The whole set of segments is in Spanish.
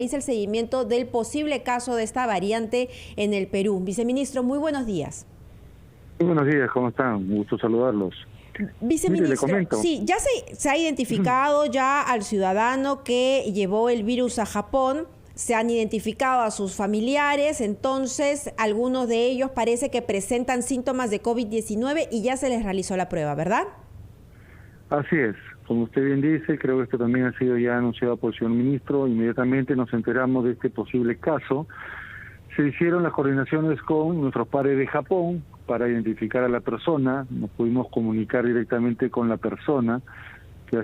Es el seguimiento del posible caso de esta variante en el Perú. Viceministro, muy buenos días. Muy buenos días, ¿cómo están? Un gusto saludarlos. Viceministro, Mire, le comento. sí, ya se ha identificado ya al ciudadano que llevó el virus a Japón, se han identificado a sus familiares, entonces algunos de ellos parece que presentan síntomas de COVID-19 y ya se les realizó la prueba, ¿verdad? Así es, como usted bien dice, creo que esto también ha sido ya anunciado por el señor ministro. Inmediatamente nos enteramos de este posible caso. Se hicieron las coordinaciones con nuestros pares de Japón para identificar a la persona. Nos pudimos comunicar directamente con la persona que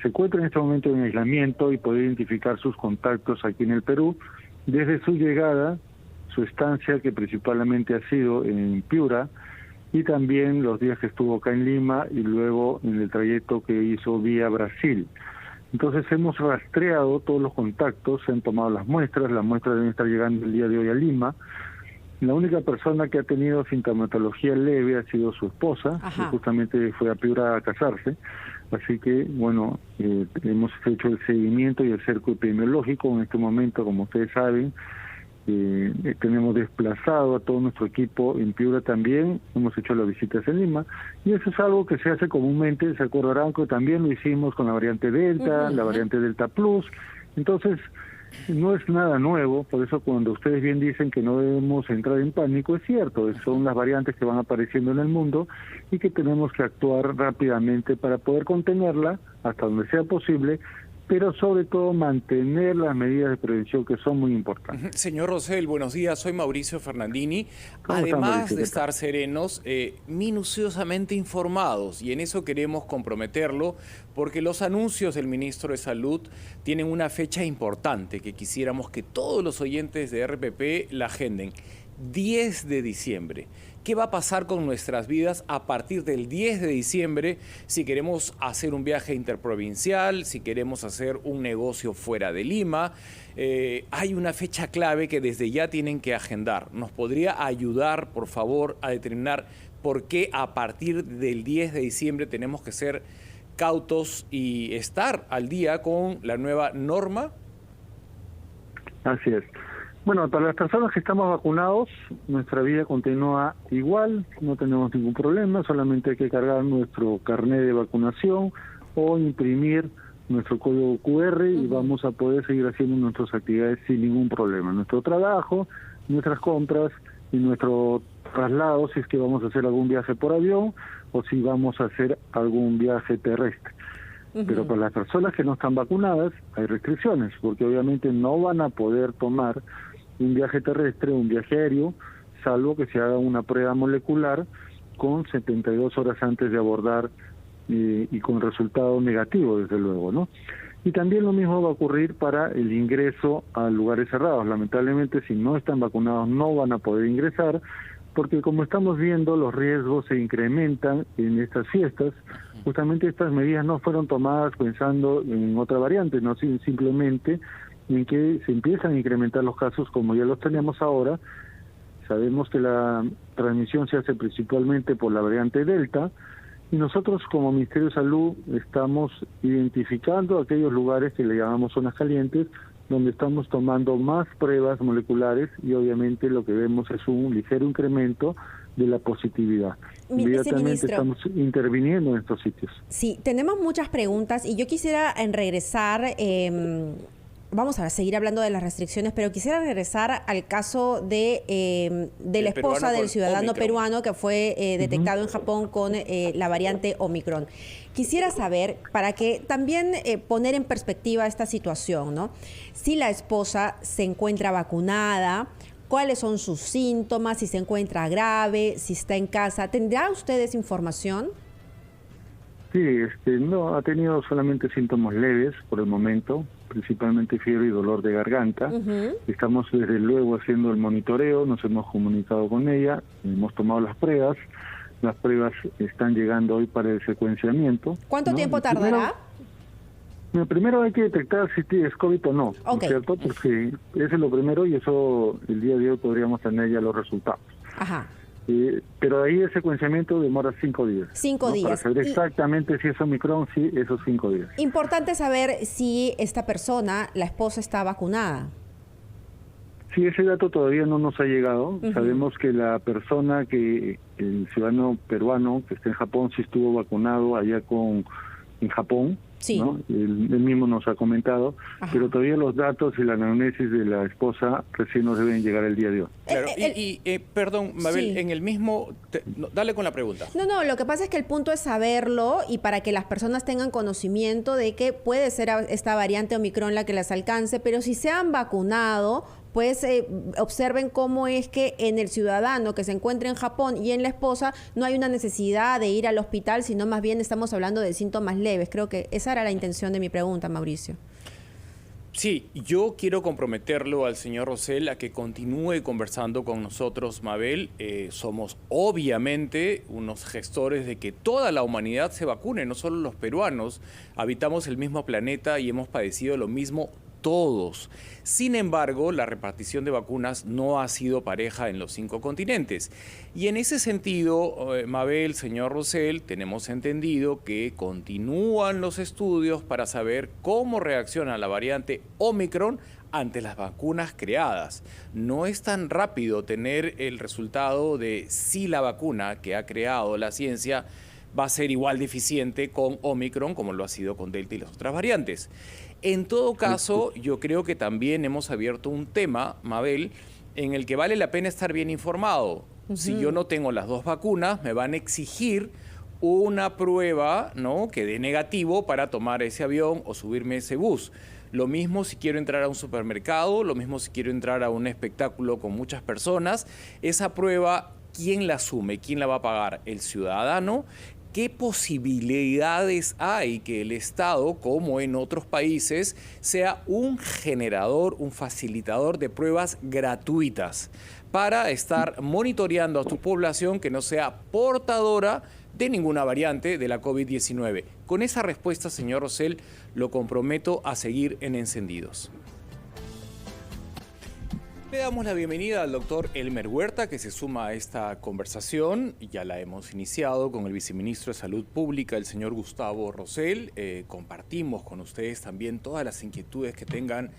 se encuentra en este momento en aislamiento y poder identificar sus contactos aquí en el Perú. Desde su llegada, su estancia, que principalmente ha sido en Piura, y también los días que estuvo acá en Lima y luego en el trayecto que hizo vía Brasil. Entonces hemos rastreado todos los contactos, se han tomado las muestras deben estar llegando el día de hoy a Lima. La única persona que ha tenido sintomatología leve ha sido su esposa, que justamente fue a Piura a casarse. Así que, bueno, hemos hecho el seguimiento y el cerco epidemiológico. En este momento, como ustedes saben, tenemos desplazado a todo nuestro equipo en Piura también, hemos hecho las visitas en Lima, y eso es algo que se hace comúnmente. Se acordarán que también lo hicimos con la variante Delta, la variante Delta Plus. Entonces, no es nada nuevo. Por eso cuando ustedes bien dicen que no debemos entrar en pánico, es cierto, son las variantes que van apareciendo en el mundo y que tenemos que actuar rápidamente para poder contenerla hasta donde sea posible, pero sobre todo mantener las medidas de prevención, que son muy importantes. Señor Rosell, buenos días, soy Mauricio Fernandini. Además de estar serenos, minuciosamente informados, y en eso queremos comprometerlo, porque los anuncios del ministro de Salud tienen una fecha importante que quisiéramos que todos los oyentes de RPP la agenden. 10 de diciembre. ¿Qué va a pasar con nuestras vidas a partir del 10 de diciembre si queremos hacer un viaje interprovincial, si queremos hacer un negocio fuera de Lima? Hay una fecha clave que desde ya tienen que agendar. ¿Nos podría ayudar, por favor, a determinar por qué a partir del 10 de diciembre tenemos que ser cautos y estar al día con la nueva norma? Así es. Bueno, para las personas que estamos vacunados, nuestra vida continúa igual, no tenemos ningún problema, solamente hay que cargar nuestro carnet de vacunación o imprimir nuestro código QR y vamos a poder seguir haciendo nuestras actividades sin ningún problema. Nuestro trabajo, nuestras compras y nuestro traslado, si es que vamos a hacer algún viaje por avión o si vamos a hacer algún viaje terrestre. Pero para las personas que no están vacunadas hay restricciones, porque obviamente no van a poder tomar un viaje terrestre, un viaje aéreo, salvo que se haga una prueba molecular con 72 horas antes de abordar y con resultado negativo, desde luego, ¿no? Y también lo mismo va a ocurrir para el ingreso a lugares cerrados. Lamentablemente, si no están vacunados, no van a poder ingresar, porque como estamos viendo, los riesgos se incrementan en estas fiestas. Justamente estas medidas no fueron tomadas pensando en otra variante, no simplemente en que se empiezan a incrementar los casos como ya los tenemos ahora. Sabemos que la transmisión se hace principalmente por la variante Delta, y nosotros como Ministerio de Salud estamos identificando aquellos lugares que le llamamos zonas calientes, donde estamos tomando más pruebas moleculares y obviamente lo que vemos es un ligero incremento de la positividad. Inmediatamente estamos interviniendo en estos sitios. Sí, tenemos muchas preguntas y yo quisiera regresar, vamos a seguir hablando de las restricciones, pero quisiera regresar al caso de la esposa del ciudadano peruano que fue detectado en Japón con la variante Omicron. Quisiera saber, para que también poner en perspectiva esta situación, ¿no? Si la esposa se encuentra vacunada, cuáles son sus síntomas, si se encuentra grave, si está en casa. ¿Tendrá ustedes información? Sí, no, ha tenido solamente síntomas leves por el momento, principalmente fiebre y dolor de garganta. Estamos desde luego haciendo el monitoreo, nos hemos comunicado con ella, hemos tomado las pruebas están llegando hoy para el secuenciamiento. ¿Cuánto tiempo tardará? Primero hay que detectar si es COVID o no, ¿no es cierto? Porque eso es lo primero y eso el día de hoy podríamos tener ya los resultados. Pero ahí el secuenciamiento demora 5 días. 5 días. Para saber exactamente si es Omicron, sí, esos 5 días. Importante saber si esta persona, la esposa, está vacunada. Sí, ese dato todavía no nos ha llegado. Sabemos que la persona el ciudadano peruano que está en Japón, sí estuvo vacunado allá en Japón. Sí. ¿No? Él mismo nos ha comentado, pero todavía los datos y la anamnesis de la esposa recién nos deben llegar el día de hoy. Claro, perdón, Mabel, sí. En el mismo... dale con la pregunta. No, lo que pasa es que el punto es saberlo y para que las personas tengan conocimiento de que puede ser esta variante Omicron la que las alcance, pero si se han vacunado, pues observen cómo es que en el ciudadano que se encuentra en Japón y en la esposa no hay una necesidad de ir al hospital, sino más bien estamos hablando de síntomas leves. Creo que esa era la intención de mi pregunta, Mauricio. Sí, yo quiero comprometerlo al señor Rosell a que continúe conversando con nosotros, Mabel. Somos obviamente unos gestores de que toda la humanidad se vacune, no solo los peruanos. Habitamos el mismo planeta y hemos padecido lo mismo todos. Sin embargo, la repartición de vacunas no ha sido pareja en los 5 continentes. Y en ese sentido, Mabel, señor Rosell, tenemos entendido que continúan los estudios para saber cómo reacciona la variante Omicron ante las vacunas creadas. No es tan rápido tener el resultado de si la vacuna que ha creado la ciencia va a ser igual de eficiente con Omicron como lo ha sido con Delta y las otras variantes. En todo caso, yo creo que también hemos abierto un tema, Mabel, en el que vale la pena estar bien informado. Si yo no tengo las 2 vacunas, me van a exigir una prueba, ¿no?, que dé negativo para tomar ese avión o subirme ese bus. Lo mismo si quiero entrar a un supermercado, lo mismo si quiero entrar a un espectáculo con muchas personas. Esa prueba, ¿quién la asume? ¿Quién la va a pagar? ¿El ciudadano? ¿Qué posibilidades hay que el Estado, como en otros países, sea un generador, un facilitador de pruebas gratuitas para estar monitoreando a tu población que no sea portadora de ninguna variante de la COVID-19? Con esa respuesta, señor Rosell, lo comprometo a seguir en Encendidos. Le damos la bienvenida al doctor Elmer Huerta, que se suma a esta conversación. Ya la hemos iniciado con el viceministro de Salud Pública, el señor Gustavo Rosell. Compartimos con ustedes también todas las inquietudes que tengan.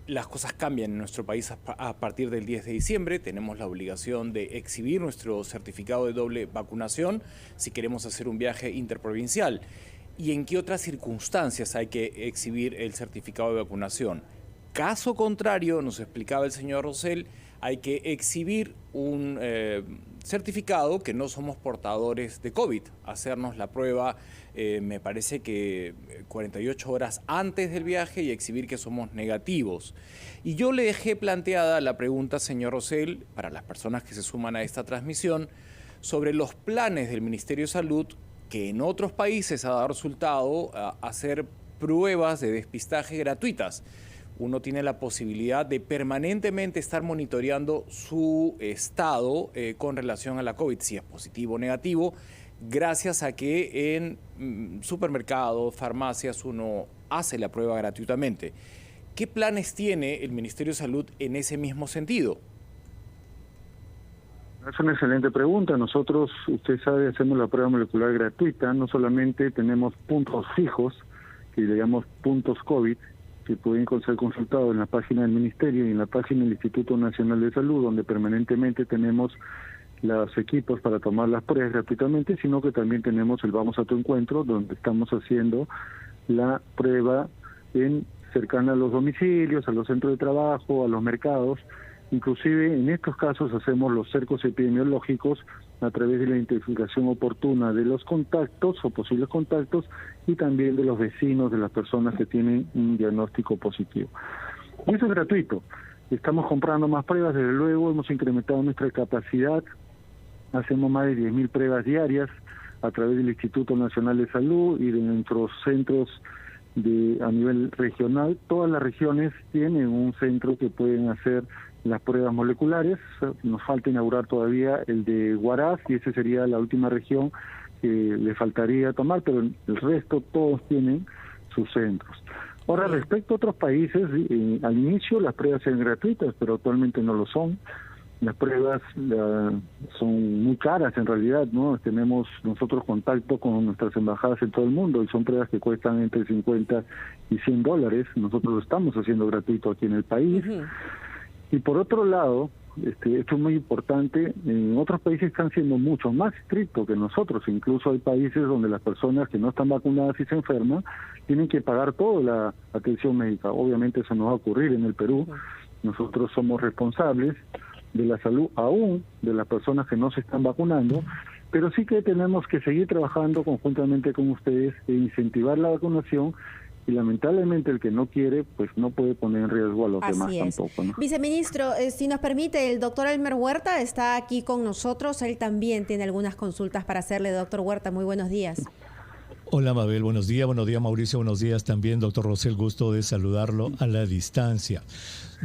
Las cosas cambian en nuestro país a partir del 10 de diciembre. Tenemos la obligación de exhibir nuestro certificado de doble vacunación si queremos hacer un viaje interprovincial. ¿Y en qué otras circunstancias hay que exhibir el certificado de vacunación? Caso contrario, nos explicaba el señor Rosell, hay que exhibir un certificado que no somos portadores de COVID. Hacernos la prueba, me parece que 48 horas antes del viaje y exhibir que somos negativos. Y yo le dejé planteada la pregunta, señor Rosell, para las personas que se suman a esta transmisión, sobre los planes del Ministerio de Salud, que en otros países ha dado resultado a hacer pruebas de despistaje gratuitas. Uno tiene la posibilidad de permanentemente estar monitoreando su estado con relación a la COVID, si es positivo o negativo, gracias a que en supermercados, farmacias, uno hace la prueba gratuitamente. ¿Qué planes tiene el Ministerio de Salud en ese mismo sentido? Es una excelente pregunta. Nosotros, usted sabe, hacemos la prueba molecular gratuita. No solamente tenemos puntos fijos, que le llamamos puntos COVID, que pueden ser consultados en la página del Ministerio y en la página del Instituto Nacional de Salud, donde permanentemente tenemos los equipos para tomar las pruebas gratuitamente, sino que también tenemos el Vamos a tu Encuentro, donde estamos haciendo la prueba cercana a los domicilios, a los centros de trabajo, a los mercados. Inclusive en estos casos hacemos los cercos epidemiológicos a través de la identificación oportuna de los contactos o posibles contactos y también de los vecinos de las personas que tienen un diagnóstico positivo. Y eso es gratuito. Estamos comprando más pruebas, desde luego, hemos incrementado nuestra capacidad, hacemos más de 10.000 pruebas diarias a través del Instituto Nacional de Salud y de nuestros centros a nivel regional. Todas las regiones tienen un centro que pueden hacer las pruebas moleculares. Nos falta inaugurar todavía el de Huaraz y esa sería la última región que le faltaría tomar, pero el resto todos tienen sus centros. Ahora, respecto a otros países, al inicio las pruebas eran gratuitas, pero actualmente no lo son. Las pruebas son muy caras en realidad, ¿no? Tenemos nosotros contacto con nuestras embajadas en todo el mundo y son pruebas que cuestan entre 50 y $100. Nosotros lo estamos haciendo gratuito aquí en el país. Y por otro lado, esto es muy importante, en otros países están siendo mucho más estrictos que nosotros. Incluso hay países donde las personas que no están vacunadas y se enferman tienen que pagar toda la atención médica. Obviamente eso no va a ocurrir en el Perú. Nosotros somos responsables de la salud aún de las personas que no se están vacunando, pero sí que tenemos que seguir trabajando conjuntamente con ustedes e incentivar la vacunación, y lamentablemente el que no quiere, pues no puede poner en riesgo a los demás tampoco, ¿no? Viceministro, si nos permite, el doctor Elmer Huerta está aquí con nosotros, él también tiene algunas consultas para hacerle. Doctor Huerta, muy buenos días. Hola Mabel, buenos días Mauricio, buenos días también, doctor Rosell, gusto de saludarlo a la distancia.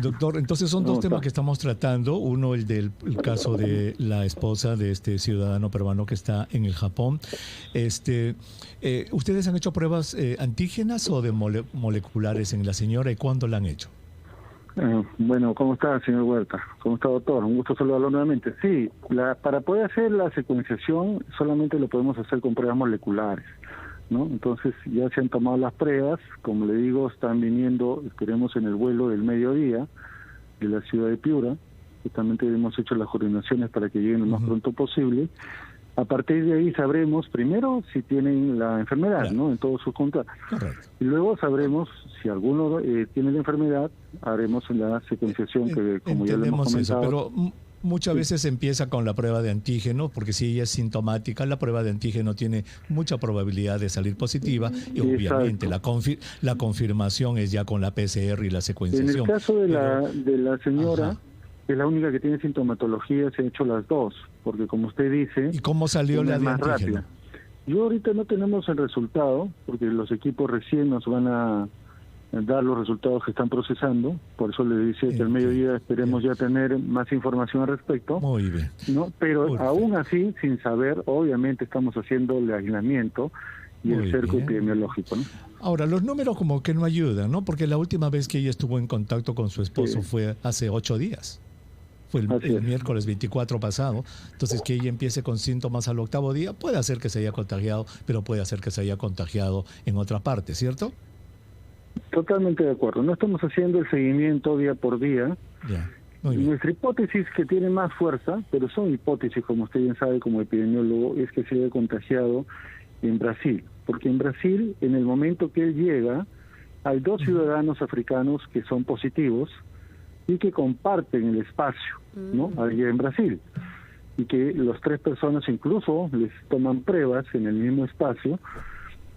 Doctor, entonces son dos temas que estamos tratando, uno el del caso de la esposa de este ciudadano peruano que está en el Japón. ¿Ustedes han hecho pruebas antígenas o de moleculares en la señora y cuándo la han hecho? Bueno, ¿cómo está, señor Huerta? ¿Cómo está, doctor? Un gusto saludarlo nuevamente. Sí, para poder hacer la secuenciación solamente lo podemos hacer con pruebas moleculares, ¿no? Entonces ya se han tomado las pruebas, como le digo, están viniendo, esperemos en el vuelo del mediodía de la ciudad de Piura. Justamente hemos hecho las coordinaciones para que lleguen lo más pronto posible. A partir de ahí sabremos primero si tienen la enfermedad, ¿no? En todos sus contactos. Y luego sabremos si alguno tiene la enfermedad, haremos la secuenciación que, como ya lo hemos comentado. Eso, pero muchas veces empieza con la prueba de antígeno, porque si ella es sintomática, la prueba de antígeno tiene mucha probabilidad de salir positiva y obviamente la confirmación es ya con la PCR y la secuenciación. En el caso de la señora, que es la única que tiene sintomatología, se han hecho las dos, porque como usted dice... ¿Y cómo salió la de antígeno? Rápida. Yo ahorita no tenemos el resultado, porque los equipos recién nos van a dar los resultados que están procesando, por eso les decía que al mediodía esperemos ya tener más información al respecto. Muy bien. ¿No? Pero aún así, sin saber, obviamente estamos haciendo el aislamiento y el cerco epidemiológico, ¿no? Ahora, los números como que no ayudan, ¿no? Porque la última vez que ella estuvo en contacto con su esposo fue hace 8 días. Fue el miércoles 24 pasado. Entonces, que ella empiece con síntomas al 8º día, puede hacer que se haya contagiado, pero puede hacer que se haya contagiado en otra parte, ¿cierto? Totalmente de acuerdo. No estamos haciendo el seguimiento día por día. Y nuestra hipótesis, que tiene más fuerza, pero son hipótesis, como usted bien sabe como epidemiólogo, es que se haya contagiado en Brasil. Porque en Brasil, en el momento que él llega, hay 2 ciudadanos africanos que son positivos y que comparten el espacio, ¿no? Allá en Brasil. Y que las 3 personas incluso les toman pruebas en el mismo espacio,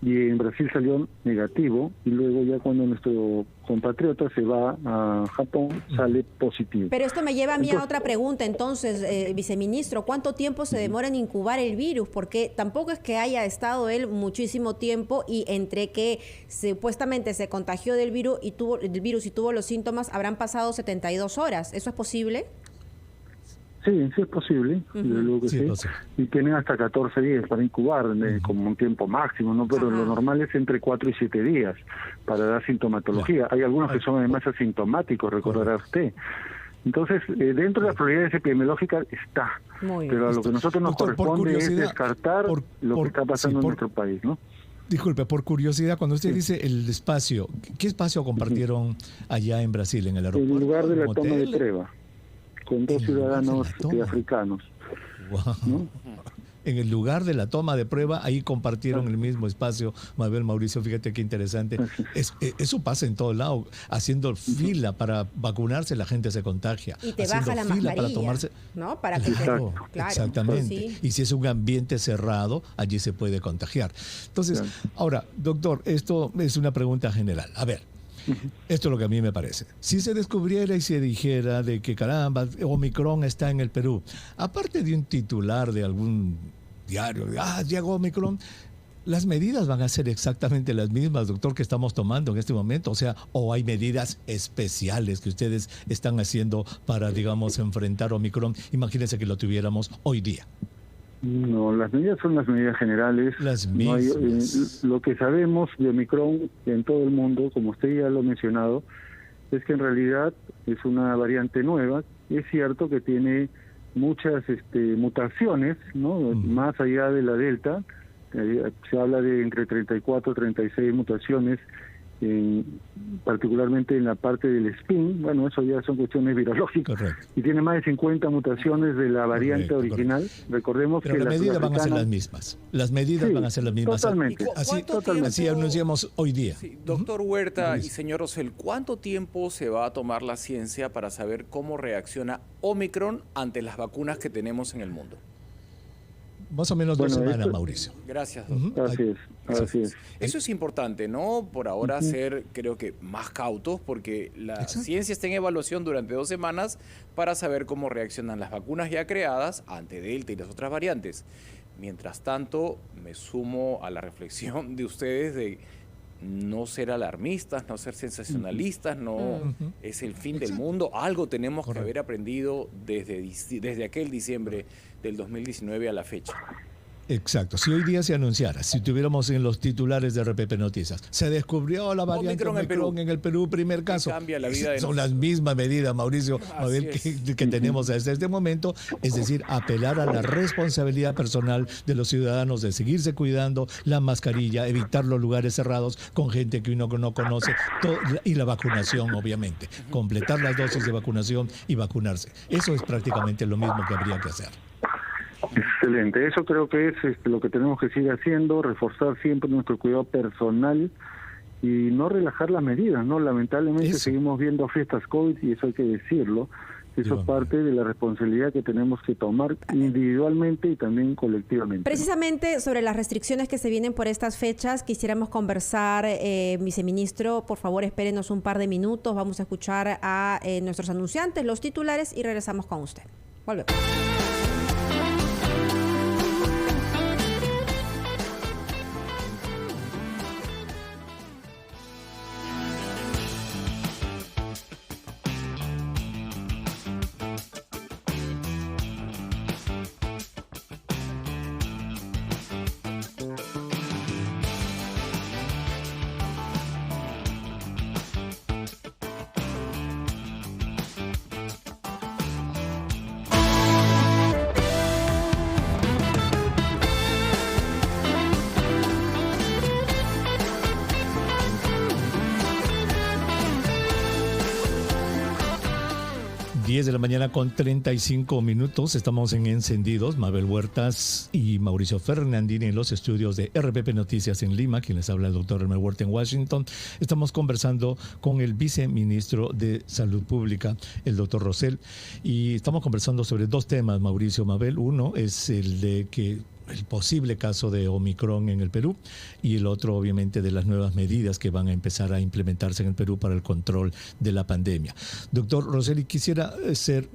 y en Brasil salió negativo, y luego ya cuando nuestro compatriota se va a Japón sale positivo. Pero esto me lleva a mí a otra pregunta, entonces, viceministro, ¿cuánto tiempo se demora en incubar el virus? Porque tampoco es que haya estado él muchísimo tiempo, y entre que supuestamente se contagió del virus y tuvo los síntomas, habrán pasado 72 horas. ¿Eso es posible? Sí, sí es posible, luego que sí. Y tienen hasta 14 días para incubar, como un tiempo máximo, ¿no? Pero lo normal es entre 4 y 7 días para dar sintomatología. Hay algunos que son además asintomáticos, recordará usted. Entonces, dentro de las probabilidades epidemiológicas está, pero a lo que a nosotros nos corresponde es descartar lo que está pasando en nuestro país, ¿no? Disculpe, por curiosidad, cuando usted dice el espacio, ¿qué espacio compartieron allá en Brasil, en el aeropuerto? En lugar de la toma de prueba, con 2 ciudadanos africanos. Wow. ¿No? En el lugar de la toma de prueba, ahí compartieron el mismo espacio. Mabel, Mauricio, fíjate qué interesante. Eso pasa en todo lado. Haciendo fila para vacunarse, la gente se contagia. Y te baja la mascarilla, para tomarse, ¿no? Para que claro, exactamente. Sí. Y si es un ambiente cerrado, allí se puede contagiar. Entonces, ahora, doctor, esto es una pregunta general. A ver, esto es lo que a mí me parece. Si se descubriera y se dijera de que, caramba, Omicron está en el Perú, aparte de un titular de algún diario, llegó Omicron, las medidas van a ser exactamente las mismas, doctor, que estamos tomando en este momento. O sea, o hay medidas especiales que ustedes están haciendo para, digamos, enfrentar Omicron. Imagínense que lo tuviéramos hoy día. No, las medidas son las medidas generales. Las mismas. Lo que sabemos de Omicron en todo el mundo, como usted ya lo ha mencionado, es que en realidad es una variante nueva. Es cierto que tiene muchas mutaciones, ¿no? Más allá de la Delta, se habla de entre 34 y 36 mutaciones, particularmente en la parte del spin. Bueno, eso ya son cuestiones virológicas. Correcto. Y tiene más de 50 mutaciones de la variante original. Correcto. Recordemos pero que las medidas van a ser las mismas. Las medidas van a ser las mismas. Totalmente. Así anunciamos hoy día. Sí, doctor Huerta y señor Rosell, ¿cuánto tiempo se va a tomar la ciencia para saber cómo reacciona Omicron ante las vacunas que tenemos en el mundo? Más o menos 2 semanas, Mauricio. Gracias, doctor. Así es. Eso es importante, ¿no? Por ahora ser, creo que, más cautos, porque la ciencia está en evaluación durante 2 semanas para saber cómo reaccionan las vacunas ya creadas ante Delta y las otras variantes. Mientras tanto, me sumo a la reflexión de ustedes de no ser alarmistas, no ser sensacionalistas, no es el fin del mundo. Algo tenemos que haber aprendido desde aquel diciembre del 2019 a la fecha. Exacto. Si hoy día se anunciara, si tuviéramos en los titulares de RPP Noticias, se descubrió la variante Omicron en el Perú, primer caso. Cambia la vida de Son las mismas medidas, Mauricio, que tenemos desde este momento. Es decir, apelar a la responsabilidad personal de los ciudadanos de seguirse cuidando, la mascarilla, evitar los lugares cerrados con gente que uno no conoce, y la vacunación, obviamente. Completar las dosis de vacunación y vacunarse. Eso es prácticamente lo mismo que habría que hacer. Excelente, eso creo que es lo que tenemos que seguir haciendo, reforzar siempre nuestro cuidado personal y no relajar las medidas, ¿no? Lamentablemente seguimos viendo fiestas COVID y eso hay que decirlo. Eso es parte de la responsabilidad que tenemos que tomar individualmente y también colectivamente. Precisamente sobre las restricciones que se vienen por estas fechas, quisiéramos conversar, viceministro, por favor espérenos un par de minutos, vamos a escuchar a nuestros anunciantes, los titulares y regresamos con usted. Volvemos. 10 de la mañana con 35 minutos. Estamos en Encendidos. Mabel Huertas y Mauricio Fernandini en los estudios de RPP Noticias en Lima. Quien les habla el doctor Elmer Huerta en Washington. Estamos conversando con el viceministro de Salud Pública, el doctor Rosell. Y estamos conversando sobre 2 temas, Mauricio, Mabel. Uno es el de que el posible caso de Omicron en el Perú y el otro obviamente de las nuevas medidas que van a empezar a implementarse en el Perú para el control de la pandemia. Doctor Rosell, quisiera ser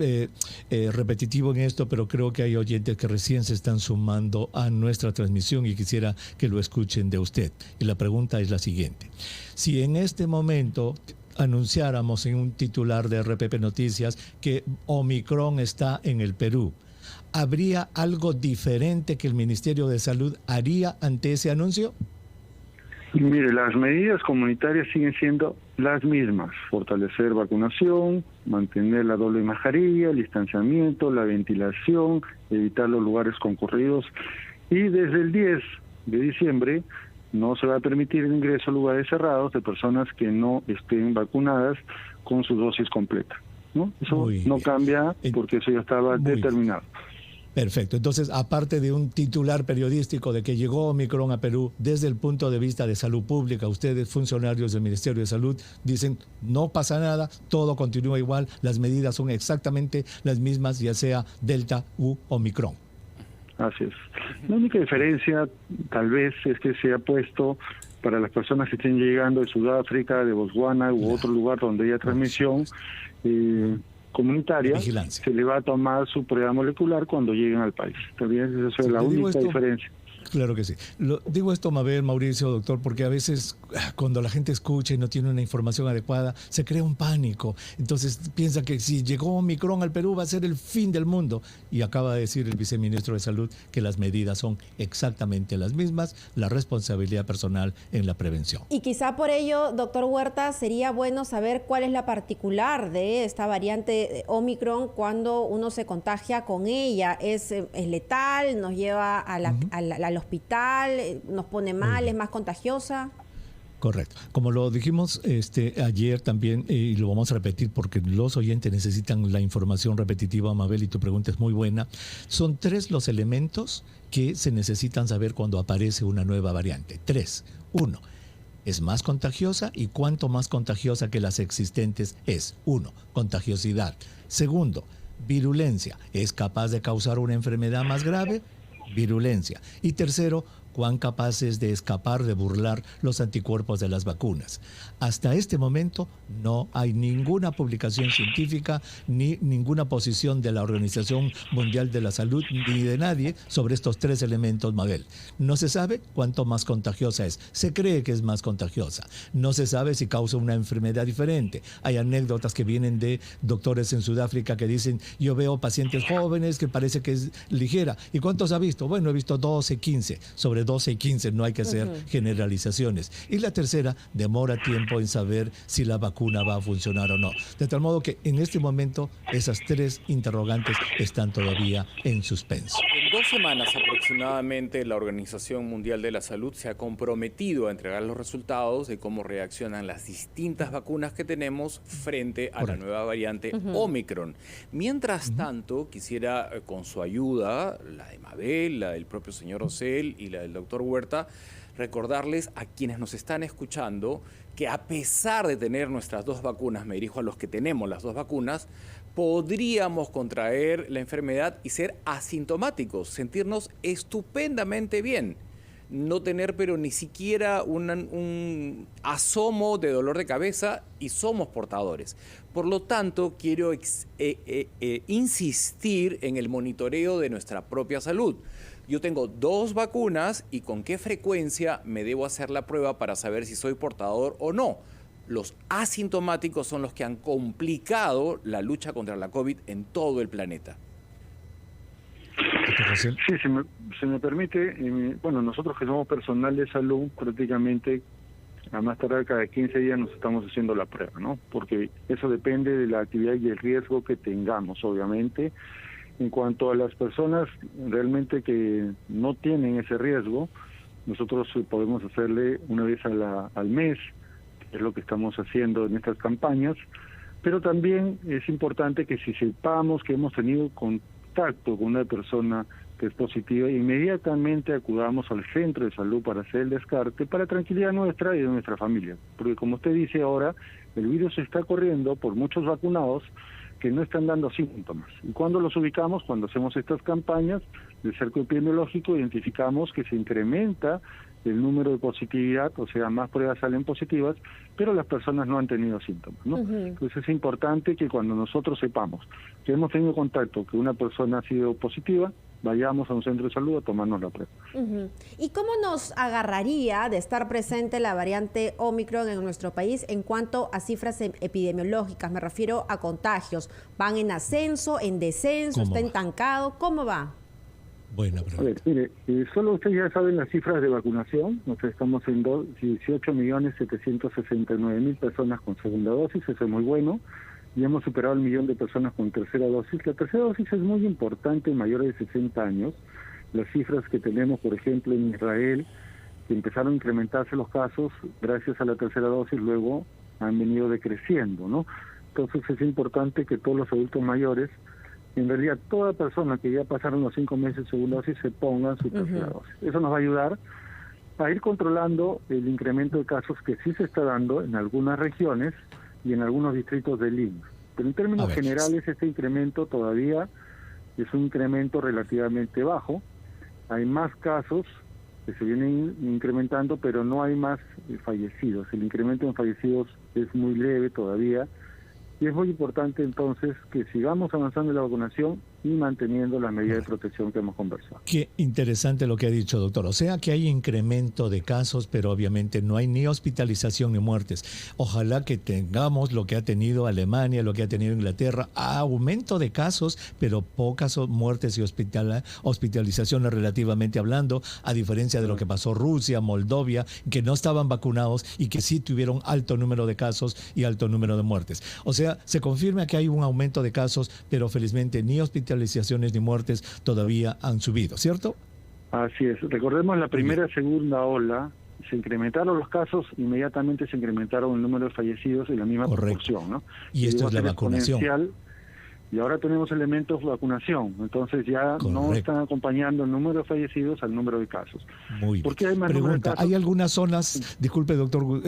repetitivo en esto, pero creo que hay oyentes que recién se están sumando a nuestra transmisión y quisiera que lo escuchen de usted. Y la pregunta es la siguiente. Si en este momento anunciáramos en un titular de RPP Noticias que Omicron está en el Perú, ¿habría algo diferente que el Ministerio de Salud haría ante ese anuncio? Mire, las medidas comunitarias siguen siendo las mismas: fortalecer vacunación, mantener la doble mascarilla, el distanciamiento, la ventilación, evitar los lugares concurridos, y desde el 10 de diciembre no se va a permitir el ingreso a lugares cerrados de personas que no estén vacunadas con su dosis completa, ¿no? Eso no cambia porque eso ya estaba determinado. Perfecto. Entonces, aparte de un titular periodístico de que llegó Omicron a Perú, desde el punto de vista de salud pública, ustedes, funcionarios del Ministerio de Salud, dicen no pasa nada, todo continúa igual, las medidas son exactamente las mismas, ya sea Delta u Omicron. Así es. La única diferencia, tal vez, es que se ha puesto para las personas que estén llegando de Sudáfrica, de Botswana u otro lugar donde haya transmisión comunitaria, se le va a tomar su prueba molecular cuando lleguen al país. También esa es la única diferencia. Claro que sí. Digo esto, Mabel, Mauricio, doctor, porque a veces cuando la gente escucha y no tiene una información adecuada, se crea un pánico. Entonces piensa que si llegó Omicron al Perú va a ser el fin del mundo. Y acaba de decir el viceministro de Salud que las medidas son exactamente las mismas, la responsabilidad personal en la prevención. Y quizá por ello, doctor Huerta, sería bueno saber cuál es la particular de esta variante Omicron cuando uno se contagia con ella. ¿Es letal? ¿Nos lleva al hospital? ¿Nos pone mal? ¿Es más contagiosa? Correcto. Como lo dijimos ayer también, y lo vamos a repetir porque los oyentes necesitan la información repetitiva, Mabel, y tu pregunta es muy buena. Son 3 los elementos que se necesitan saber cuando aparece una nueva variante. 3. 1. Es más contagiosa, y cuánto más contagiosa que las existentes es. 1. Contagiosidad. 2. Virulencia. ¿Es capaz de causar una enfermedad más grave? Virulencia. Y 3. cuán capaces de escapar, de burlar los anticuerpos de las vacunas. Hasta este momento no hay ninguna publicación científica ni ninguna posición de la Organización Mundial de la Salud ni de nadie sobre estos 3 elementos, Mabel. No se sabe cuánto más contagiosa es. Se cree que es más contagiosa. No se sabe si causa una enfermedad diferente. Hay anécdotas que vienen de doctores en Sudáfrica que dicen, yo veo pacientes jóvenes que parece que es ligera. ¿Y cuántos ha visto? Bueno, he visto 12, 15. Sobre 12 y 15 no hay que hacer generalizaciones. Y la 3, demora tiempo en saber si la vacuna va a funcionar o no. De tal modo que en este momento esas 3 interrogantes están todavía en suspenso. En 2 semanas aproximadamente la Organización Mundial de la Salud se ha comprometido a entregar los resultados de cómo reaccionan las distintas vacunas que tenemos frente a la nueva variante Omicron. Mientras tanto, quisiera con su ayuda, la de Mabel, la del propio señor Rosell y la del doctor Huerta, recordarles a quienes nos están escuchando que a pesar de tener nuestras 2 vacunas, me dirijo a los que tenemos las 2 vacunas, podríamos contraer la enfermedad y ser asintomáticos, sentirnos estupendamente bien, no tener pero ni siquiera un asomo de dolor de cabeza y somos portadores. Por lo tanto, quiero insistir en el monitoreo de nuestra propia salud. Yo tengo 2 vacunas y con qué frecuencia me debo hacer la prueba para saber si soy portador o no. Los asintomáticos son los que han complicado la lucha contra la COVID en todo el planeta. Sí, si me permite, bueno, nosotros que somos personal de salud, prácticamente a más tardar cada 15 días nos estamos haciendo la prueba, ¿no? Porque eso depende de la actividad y el riesgo que tengamos, obviamente. En cuanto a las personas realmente que no tienen ese riesgo, nosotros podemos hacerle una vez al mes, es lo que estamos haciendo en estas campañas, pero también es importante que si sepamos que hemos tenido contacto con una persona que es positiva, inmediatamente acudamos al centro de salud para hacer el descarte, para tranquilidad nuestra y de nuestra familia. Porque como usted dice ahora, el virus está corriendo por muchos vacunados que no están dando síntomas. Y cuando los ubicamos, cuando hacemos estas campañas de cerco epidemiológico, identificamos que se incrementa el número de positividad, o sea, más pruebas salen positivas, pero las personas no han tenido síntomas, ¿no? Entonces es importante que cuando nosotros sepamos que hemos tenido contacto, que una persona ha sido positiva, vayamos a un centro de salud a tomarnos la prueba. ¿Y cómo nos agarraría de estar presente la variante Omicron en nuestro país en cuanto a cifras epidemiológicas? Me refiero a contagios. ¿Van en ascenso, en descenso, está estancado? ¿Cómo va? Buena pregunta. A ver, mire, solo ustedes ya saben las cifras de vacunación. Nosotros estamos en 18.769.000 personas con segunda dosis, eso es muy bueno. Y hemos superado el 1.000.000 de personas con tercera dosis. La tercera dosis es muy importante en mayores de 60 años. Las cifras que tenemos, por ejemplo, en Israel, que empezaron a incrementarse los casos gracias a la tercera dosis, luego han venido decreciendo, ¿no? Entonces es importante que todos los adultos mayores, en realidad toda persona que ya pasaron los 5 meses de segunda dosis, se pongan su tercera dosis. Eso nos va a ayudar a ir controlando el incremento de casos que sí se está dando en algunas regiones y en algunos distritos de Lima. Pero en términos generales, este incremento todavía es un incremento relativamente bajo. Hay más casos que se vienen incrementando, pero no hay más fallecidos. El incremento en fallecidos es muy leve todavía. Y es muy importante entonces que sigamos avanzando en la vacunación y manteniendo las medidas de protección que hemos conversado. Qué interesante lo que ha dicho, doctor. O sea que hay incremento de casos, pero obviamente no hay ni hospitalización ni muertes. Ojalá que tengamos lo que ha tenido Alemania, lo que ha tenido Inglaterra, aumento de casos, pero pocas muertes y hospitalizaciones relativamente hablando, a diferencia de lo que pasó Rusia, Moldovia, que no estaban vacunados y que sí tuvieron alto número de casos y alto número de muertes. O sea, se confirma que hay un aumento de casos, pero felizmente ni hospitalizaciones ni muertes todavía han subido, ¿cierto? Así es. Recordemos la primera y segunda ola, se incrementaron los casos, inmediatamente se incrementaron el número de fallecidos en la misma proporción, ¿no? Y esto es la vacunación. Y ahora tenemos elementos de vacunación, entonces ya no están acompañando el número de fallecidos al número de casos. Muy bien. Hay más pregunta, ¿hay algunas zonas, disculpe doctor,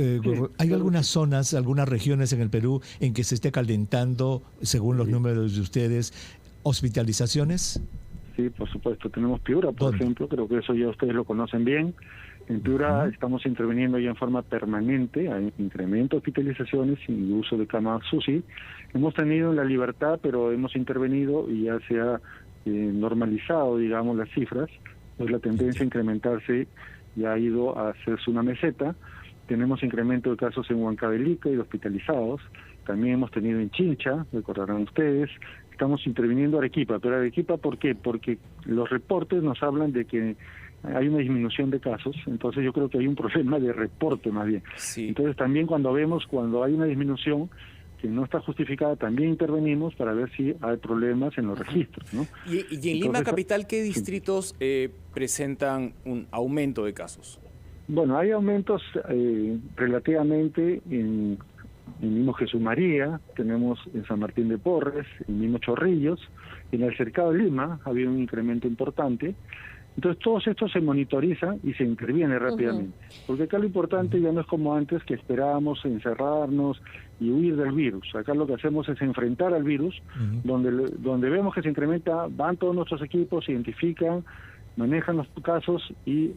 hay algunas zonas, algunas regiones en el Perú en que se esté calentando, según los números de ustedes, hospitalizaciones? Sí, por supuesto. Tenemos Piura, por ejemplo, creo que eso ya ustedes lo conocen bien. En Piura estamos interviniendo ya en forma permanente, hay incremento de hospitalizaciones y uso de camas UCI. Hemos tenido la libertad, pero hemos intervenido y ya se ha normalizado, digamos, las cifras. Pues la tendencia a incrementarse ya ha ido a hacerse una meseta. Tenemos incremento de casos en Huancavelica y de hospitalizados. También hemos tenido en Chincha, recordarán ustedes. Estamos interviniendo Arequipa, pero Arequipa, ¿por qué? Porque los reportes nos hablan de que hay una disminución de casos, entonces yo creo que hay un problema de reporte más bien. Sí. Entonces también cuando hay una disminución que no está justificada, también intervenimos para ver si hay problemas en los registros, ¿no? Y en Lima Capital, ¿qué distritos presentan un aumento de casos? Bueno, hay aumentos relativamente en mismo Jesús María, tenemos en San Martín de Porres, en mismo Chorrillos, en el cercado de Lima ha habido un incremento importante. Entonces todos estos se monitorizan y se interviene rápidamente, porque acá lo importante ya no es como antes que esperábamos encerrarnos y huir del virus. Acá lo que hacemos es enfrentar al virus, donde vemos que se incrementa, van todos nuestros equipos, se identifican, manejan los casos y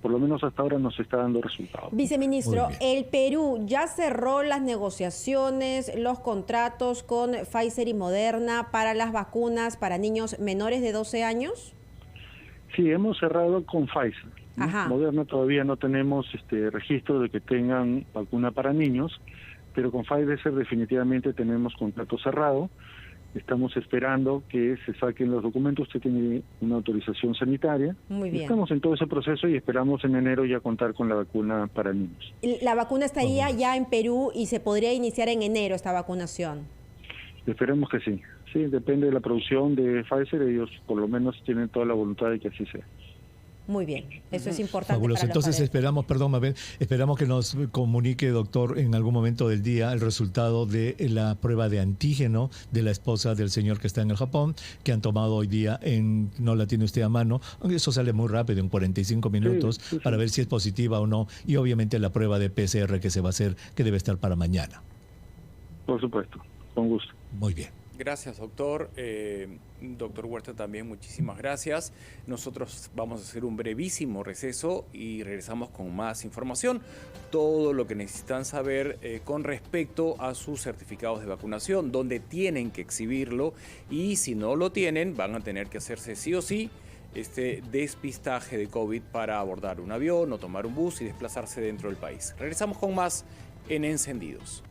por lo menos hasta ahora nos está dando resultados. Viceministro, el Perú ya cerró las negociaciones, los contratos con Pfizer y Moderna para las vacunas para niños menores de 12 años. Sí, hemos cerrado con Pfizer. Moderna todavía no tenemos registro de que tengan vacuna para niños, pero con Pfizer definitivamente tenemos contrato cerrado. Estamos esperando que se saquen los documentos, usted tiene una autorización sanitaria. Muy bien. Estamos en todo ese proceso y esperamos en enero ya contar con la vacuna para niños. La vacuna estaría ya en Perú y se podría iniciar en enero esta vacunación. Esperemos que sí. Sí, depende de la producción de Pfizer, ellos por lo menos tienen toda la voluntad de que así sea. Muy bien, eso es importante. Fabuloso. Entonces esperamos, Mabel, esperamos que nos comunique, doctor, en algún momento del día el resultado de la prueba de antígeno de la esposa del señor que está en el Japón, que han tomado hoy día, no la tiene usted a mano, aunque eso sale muy rápido, en 45 minutos, para ver si es positiva o no, y obviamente la prueba de PCR que se va a hacer, que debe estar para mañana. Por supuesto, con gusto. Muy bien. Gracias, doctor. Doctor Huerta también, muchísimas gracias. Nosotros vamos a hacer un brevísimo receso y regresamos con más información. Todo lo que necesitan saber con respecto a sus certificados de vacunación, dónde tienen que exhibirlo y si no lo tienen, van a tener que hacerse sí o sí este despistaje de COVID para abordar un avión o tomar un bus y desplazarse dentro del país. Regresamos con más en Encendidos.